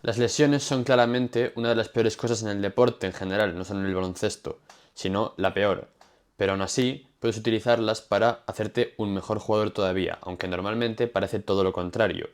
Las lesiones son claramente una de las peores cosas en el deporte en general, no solo en el baloncesto, sino la peor. Pero aún así, puedes utilizarlas para hacerte un mejor jugador todavía, aunque normalmente parece todo lo contrario.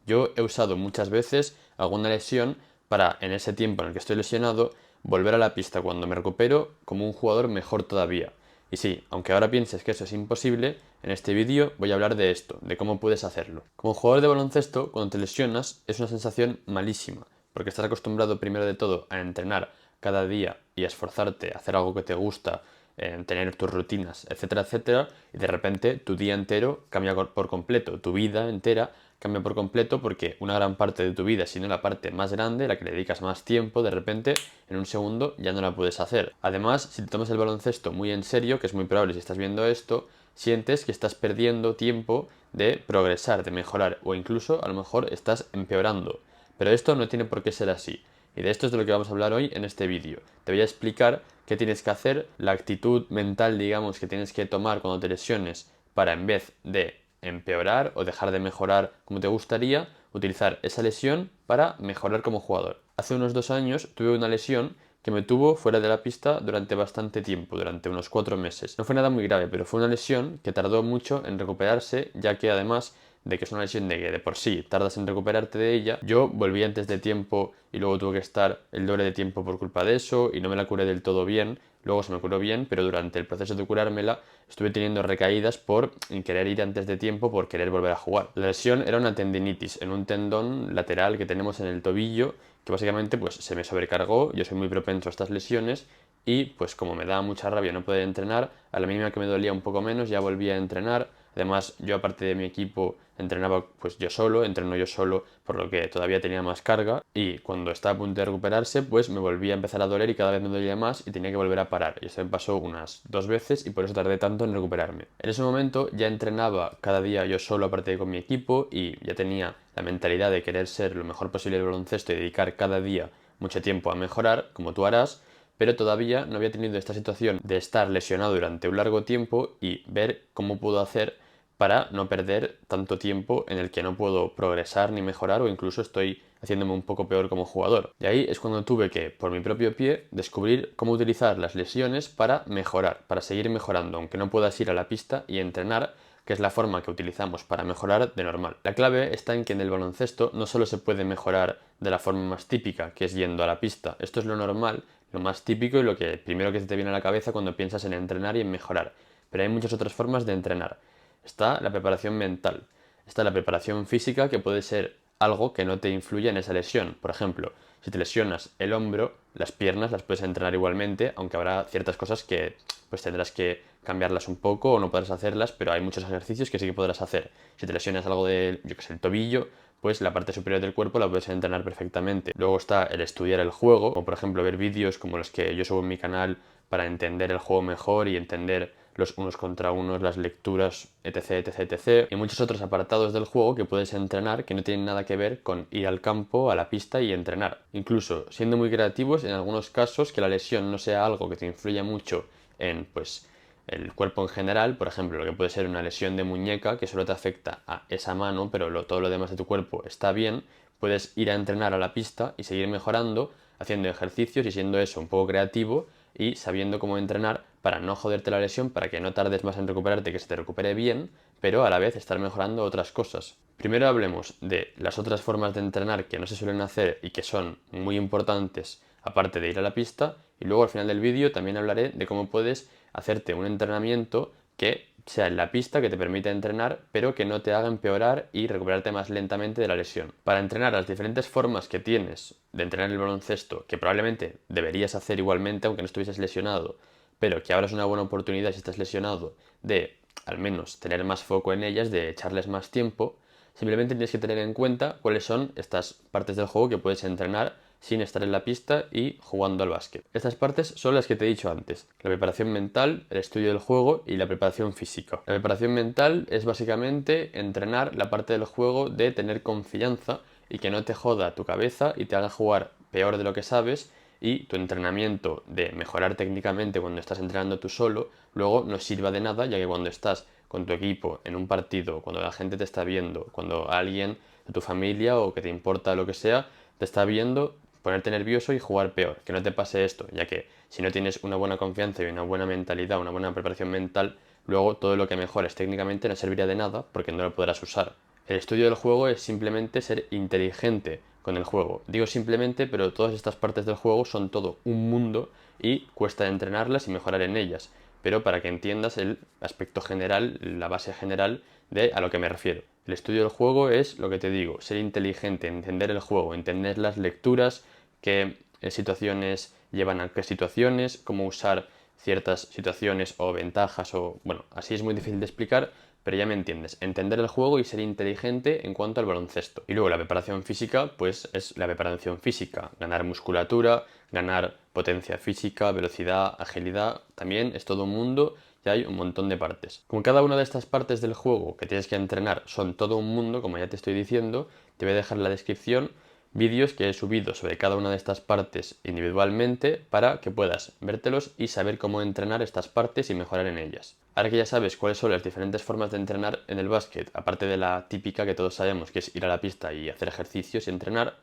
Yo he usado muchas veces alguna lesión para, en ese tiempo en el que estoy lesionado, volver a la pista cuando me recupero como un jugador mejor todavía. Y sí, aunque ahora pienses que eso es imposible, en este vídeo voy a hablar de esto, de cómo puedes hacerlo. Como jugador de baloncesto, cuando te lesionas es una sensación malísima, porque estás acostumbrado primero de todo a entrenar cada día y a esforzarte, a hacer algo que te gusta, tener tus rutinas, etcétera, etcétera, y de repente tu día entero cambia por completo, tu vida entera cambia por completo porque una gran parte de tu vida, si no la parte más grande, la que le dedicas más tiempo, de repente, en un segundo ya no la puedes hacer. Además, si te tomas el baloncesto muy en serio, que es muy probable si estás viendo esto, sientes que estás perdiendo tiempo de progresar, de mejorar, o incluso a lo mejor estás empeorando. Pero esto no tiene por qué ser así. Y de esto es de lo que vamos a hablar hoy en este vídeo. Te voy a explicar qué tienes que hacer, la actitud mental, digamos, que tienes que tomar cuando te lesiones para, en vez de empeorar o dejar de mejorar como te gustaría, utilizar esa lesión para mejorar como jugador. Hace unos 2 años tuve una lesión que me tuvo fuera de la pista durante bastante tiempo, durante unos 4 meses. No fue nada muy grave, pero fue una lesión que tardó mucho en recuperarse, ya que además de que es una lesión de que de por sí tardas en recuperarte de ella, yo volví antes de tiempo y luego tuve que estar el doble de tiempo por culpa de eso y no me la curé del todo bien. Luego se me curó bien, pero durante el proceso de curármela estuve teniendo recaídas por querer ir antes de tiempo, por querer volver a jugar. La lesión era una tendinitis en un tendón lateral que tenemos en el tobillo, que básicamente pues se me sobrecargó. Yo soy muy propenso a estas lesiones y pues como me daba mucha rabia no poder entrenar, a la mínima que me dolía un poco menos ya volvía a entrenar. Además, yo aparte de mi equipo entrenaba pues yo solo, entreno yo solo, por lo que todavía tenía más carga y cuando estaba a punto de recuperarse pues me volvía a empezar a doler y cada vez me dolía más y tenía que volver a parar. Y esto me pasó unas 2 veces y por eso tardé tanto en recuperarme. En ese momento ya entrenaba cada día yo solo aparte de con mi equipo y ya tenía la mentalidad de querer ser lo mejor posible del baloncesto y dedicar cada día mucho tiempo a mejorar, como tú harás, pero todavía no había tenido esta situación de estar lesionado durante un largo tiempo y ver cómo puedo hacer para no perder tanto tiempo en el que no puedo progresar ni mejorar o incluso estoy haciéndome un poco peor como jugador. Y ahí es cuando tuve que, por mi propio pie, descubrir cómo utilizar las lesiones para mejorar, para seguir mejorando, aunque no puedas ir a la pista y entrenar, que es la forma que utilizamos para mejorar de normal. La clave está en que en el baloncesto no solo se puede mejorar de la forma más típica, que es yendo a la pista. Esto es lo normal, lo más típico y lo que primero que se te viene a la cabeza cuando piensas en entrenar y en mejorar. Pero hay muchas otras formas de entrenar. Está la preparación mental, está la preparación física, que puede ser algo que no te influya en esa lesión. Por ejemplo, si te lesionas el hombro, las piernas las puedes entrenar igualmente, aunque habrá ciertas cosas que pues tendrás que cambiarlas un poco o no podrás hacerlas, pero hay muchos ejercicios que sí que podrás hacer. Si te lesionas algo de, yo que sé, el tobillo, pues la parte superior del cuerpo la puedes entrenar perfectamente. Luego está el estudiar el juego, como por ejemplo ver vídeos como los que yo subo en mi canal para entender el juego mejor y entender los unos contra unos, las lecturas, etc, etc, etc. Y muchos otros apartados del juego que puedes entrenar que no tienen nada que ver con ir al campo, a la pista y entrenar. Incluso siendo muy creativos, en algunos casos que la lesión no sea algo que te influya mucho en, pues, el cuerpo en general, por ejemplo, lo que puede ser una lesión de muñeca que solo te afecta a esa mano, pero todo lo demás de tu cuerpo está bien, puedes ir a entrenar a la pista y seguir mejorando, haciendo ejercicios y siendo eso un poco creativo y sabiendo cómo entrenar para no joderte la lesión, para que no tardes más en recuperarte, que se te recupere bien, pero a la vez estar mejorando otras cosas. Primero hablemos de las otras formas de entrenar que no se suelen hacer y que son muy importantes aparte de ir a la pista, y luego al final del vídeo también hablaré de cómo puedes hacerte un entrenamiento que sea en la pista, que te permita entrenar, pero que no te haga empeorar y recuperarte más lentamente de la lesión. Para entrenar las diferentes formas que tienes de entrenar el baloncesto, que probablemente deberías hacer igualmente aunque no estuvieses lesionado, pero que ahora es una buena oportunidad si estás lesionado de al menos tener más foco en ellas, de echarles más tiempo, simplemente tienes que tener en cuenta cuáles son estas partes del juego que puedes entrenar sin estar en la pista y jugando al básquet. Estas partes son las que te he dicho antes: la preparación mental, el estudio del juego y la preparación física. La preparación mental es básicamente entrenar la parte del juego de tener confianza y que no te joda tu cabeza y te haga jugar peor de lo que sabes, y tu entrenamiento de mejorar técnicamente cuando estás entrenando tú solo luego no sirva de nada, ya que cuando estás con tu equipo en un partido, cuando la gente te está viendo, cuando alguien de tu familia o que te importa lo que sea te está viendo ponerte nervioso y jugar peor, que no te pase esto, ya que si no tienes una buena confianza y una buena mentalidad, una buena preparación mental, luego todo lo que mejores técnicamente no servirá de nada porque no lo podrás usar. El estudio del juego es simplemente ser inteligente con el juego. Digo simplemente, pero todas estas partes del juego son todo un mundo y cuesta entrenarlas y mejorar en ellas. Pero para que entiendas el aspecto general, la base general de a lo que me refiero. El estudio del juego es lo que te digo, ser inteligente, entender el juego, entender las lecturas, qué situaciones llevan a qué situaciones, cómo usar ciertas situaciones o ventajas o bueno, así es muy difícil de explicar, pero ya me entiendes, entender el juego y ser inteligente en cuanto al baloncesto. Y luego la preparación física, pues es la preparación física, ganar musculatura, ganar potencia física, velocidad, agilidad, también es todo un mundo y hay un montón de partes. Como cada una de estas partes del juego que tienes que entrenar son todo un mundo, como ya te estoy diciendo, te voy a dejar en la descripción vídeos que he subido sobre cada una de estas partes individualmente para que puedas vértelos y saber cómo entrenar estas partes y mejorar en ellas. Ahora que ya sabes cuáles son las diferentes formas de entrenar en el básquet, aparte de la típica que todos sabemos que es ir a la pista y hacer ejercicios y entrenar,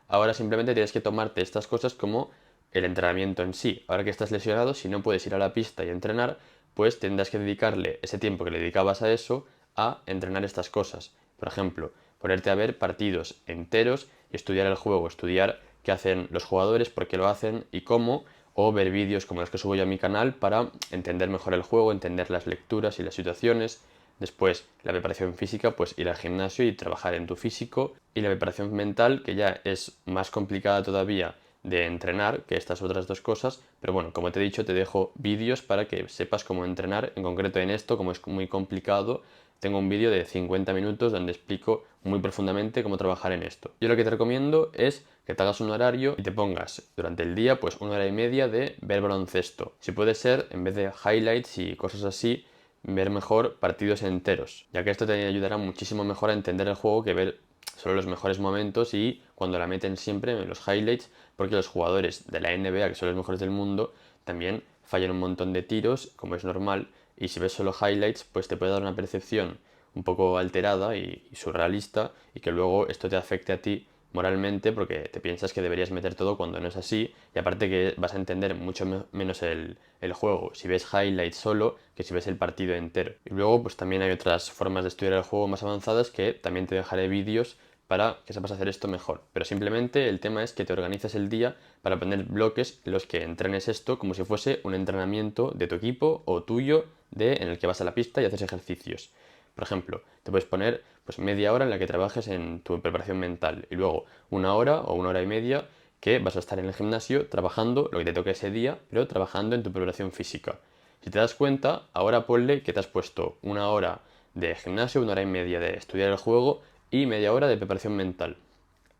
ahora simplemente tienes que tomarte estas cosas como el entrenamiento en sí. Ahora que estás lesionado, si no puedes ir a la pista y entrenar, pues tendrás que dedicarle ese tiempo que le dedicabas a eso a entrenar estas cosas. Por ejemplo, ponerte a ver partidos enteros y estudiar el juego, estudiar qué hacen los jugadores, por qué lo hacen y cómo, o ver vídeos como los que subo yo a mi canal para entender mejor el juego, entender las lecturas y las situaciones. Después, la preparación física, pues ir al gimnasio y trabajar en tu físico. Y la preparación mental, que ya es más complicada todavía de entrenar que estas otras dos cosas, pero bueno, como te he dicho, te dejo vídeos para que sepas cómo entrenar, en concreto en esto, como es muy complicado, tengo un vídeo de 50 minutos donde explico muy profundamente cómo trabajar en esto. Yo lo que te recomiendo es que te hagas un horario y te pongas durante el día pues 1 hora y media de ver baloncesto. Si puede ser, en vez de highlights y cosas así, ver mejor partidos enteros, ya que esto te ayudará muchísimo mejor a entender el juego que ver solo los mejores momentos y cuando la meten siempre en los highlights, porque los jugadores de la NBA, que son los mejores del mundo, también fallan un montón de tiros, como es normal, y si ves solo highlights, pues te puede dar una percepción un poco alterada y surrealista y que luego esto te afecte a ti moralmente porque te piensas que deberías meter todo cuando no es así y aparte que vas a entender mucho menos el juego si ves highlights solo que si ves el partido entero. Y luego pues también hay otras formas de estudiar el juego más avanzadas que también te dejaré vídeos para que sepas hacer esto mejor. Pero simplemente el tema es que te organices el día para poner bloques en los que entrenes esto como si fuese un entrenamiento de tu equipo o tuyo en el que vas a la pista y haces ejercicios. Por ejemplo, te puedes poner pues media hora en la que trabajes en tu preparación mental y luego 1 hora o 1 hora y media que vas a estar en el gimnasio trabajando lo que te toque ese día, pero trabajando en tu preparación física. Si te das cuenta, ahora ponle que te has puesto 1 hora de gimnasio, 1 hora y media de estudiar el juego y media hora de preparación mental.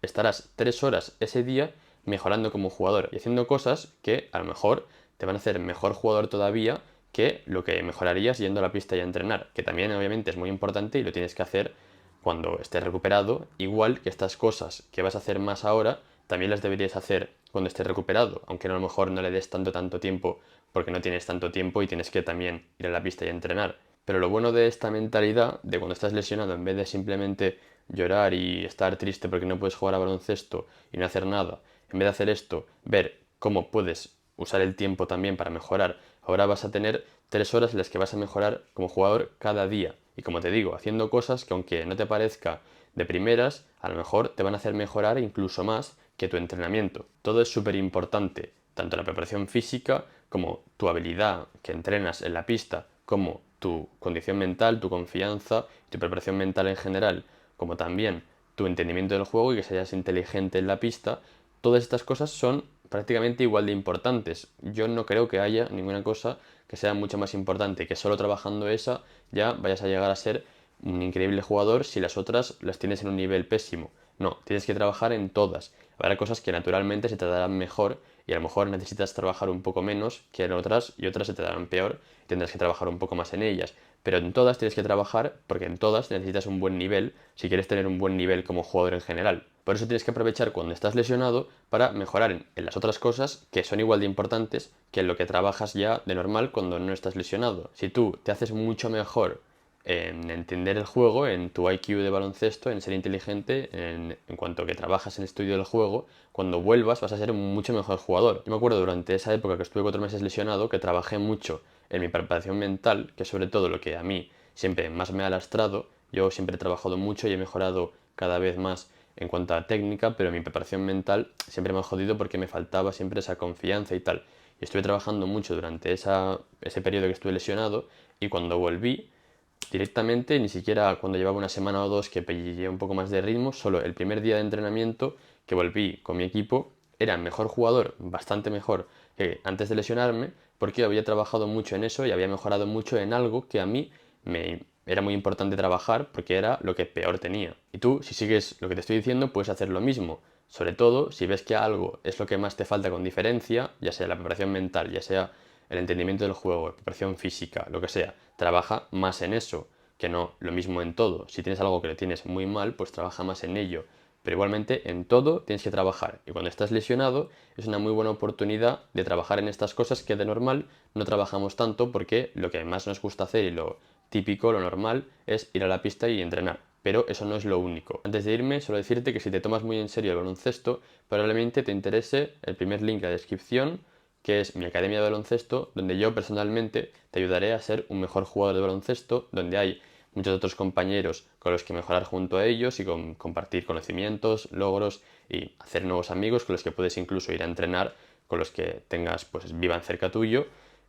Estarás 3 horas ese día mejorando como jugador y haciendo cosas que a lo mejor te van a hacer mejor jugador todavía que lo que mejorarías yendo a la pista y a entrenar, que también obviamente es muy importante y lo tienes que hacer cuando estés recuperado, igual que estas cosas que vas a hacer más ahora, también las deberías hacer cuando estés recuperado, aunque a lo mejor no le des tanto tiempo porque no tienes tanto tiempo y tienes que también ir a la pista y entrenar. Pero lo bueno de esta mentalidad, de cuando estás lesionado, en vez de simplemente llorar y estar triste porque no puedes jugar a baloncesto y no hacer nada, en vez de hacer esto, ver cómo puedes usar el tiempo también para mejorar. Ahora vas a tener 3 horas en las que vas a mejorar como jugador cada día. Y como te digo, haciendo cosas que aunque no te parezca de primeras, a lo mejor te van a hacer mejorar incluso más que tu entrenamiento. Todo es súper importante, tanto la preparación física como tu habilidad que entrenas en la pista, como tu condición mental, tu confianza, tu preparación mental en general, como también tu entendimiento del juego y que seas inteligente en la pista. Todas estas cosas son prácticamente igual de importantes. Yo no creo que haya ninguna cosa que sea mucho más importante, que solo trabajando esa ya vayas a llegar a ser un increíble jugador si las otras las tienes en un nivel pésimo. No, tienes que trabajar en todas. Habrá cosas que naturalmente se te darán mejor y a lo mejor necesitas trabajar un poco menos que en otras y otras se te darán peor y tendrás que trabajar un poco más en ellas. Pero en todas tienes que trabajar porque en todas necesitas un buen nivel si quieres tener un buen nivel como jugador en general. Por eso tienes que aprovechar cuando estás lesionado para mejorar en las otras cosas que son igual de importantes que en lo que trabajas ya de normal cuando no estás lesionado. Si tú te haces mucho mejor en entender el juego, en tu IQ de baloncesto, en ser inteligente, en cuanto que trabajas en el estudio del juego, cuando vuelvas vas a ser un mucho mejor jugador. Yo me acuerdo durante esa época que estuve 4 meses lesionado que trabajé mucho en mi preparación mental, que es sobre todo lo que a mí siempre más me ha lastrado. Yo siempre he trabajado mucho y he mejorado cada vez más en cuanto a técnica, pero mi preparación mental siempre me ha jodido porque me faltaba siempre esa confianza y tal. Y estuve trabajando mucho durante ese periodo que estuve lesionado y cuando volví, directamente, ni siquiera cuando llevaba una semana o dos que pillé un poco más de ritmo, solo el primer día de entrenamiento que volví con mi equipo, era mejor jugador, bastante mejor que antes de lesionarme, porque había trabajado mucho en eso y había mejorado mucho en algo que a mí me era muy importante trabajar porque era lo que peor tenía. Y tú, si sigues lo que te estoy diciendo, puedes hacer lo mismo. Sobre todo si ves que algo es lo que más te falta con diferencia, ya sea la preparación mental, ya sea el entendimiento del juego, preparación física, lo que sea, trabaja más en eso, que no lo mismo en todo. Si tienes algo que le tienes muy mal, pues trabaja más en ello. Pero igualmente en todo tienes que trabajar. Y cuando estás lesionado es una muy buena oportunidad de trabajar en estas cosas que de normal no trabajamos tanto porque lo que más nos gusta hacer y lo típico, lo normal, es ir a la pista y entrenar. Pero eso no es lo único. Antes de irme, solo decirte que si te tomas muy en serio el baloncesto, probablemente te interese el primer link en la descripción, que es mi academia de baloncesto, donde yo personalmente te ayudaré a ser un mejor jugador de baloncesto, donde hay muchos otros compañeros con los que mejorar junto a ellos y compartir conocimientos, logros y hacer nuevos amigos con los que puedes incluso ir a entrenar, con los que tengas, pues vivan cerca tuyo.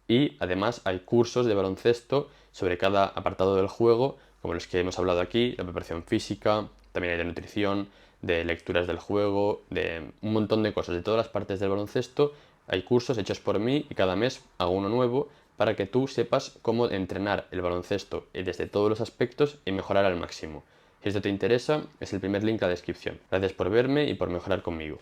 Y además hay cursos de baloncesto sobre cada apartado del juego, como los que hemos hablado aquí, la preparación física, también hay de nutrición, de lecturas del juego, de un montón de cosas, de todas las partes del baloncesto. Hay cursos hechos por mí y cada mes hago uno nuevo para que tú sepas cómo entrenar el baloncesto desde todos los aspectos y mejorar al máximo. Si esto te interesa, es el primer link en la descripción. Gracias por verme y por mejorar conmigo.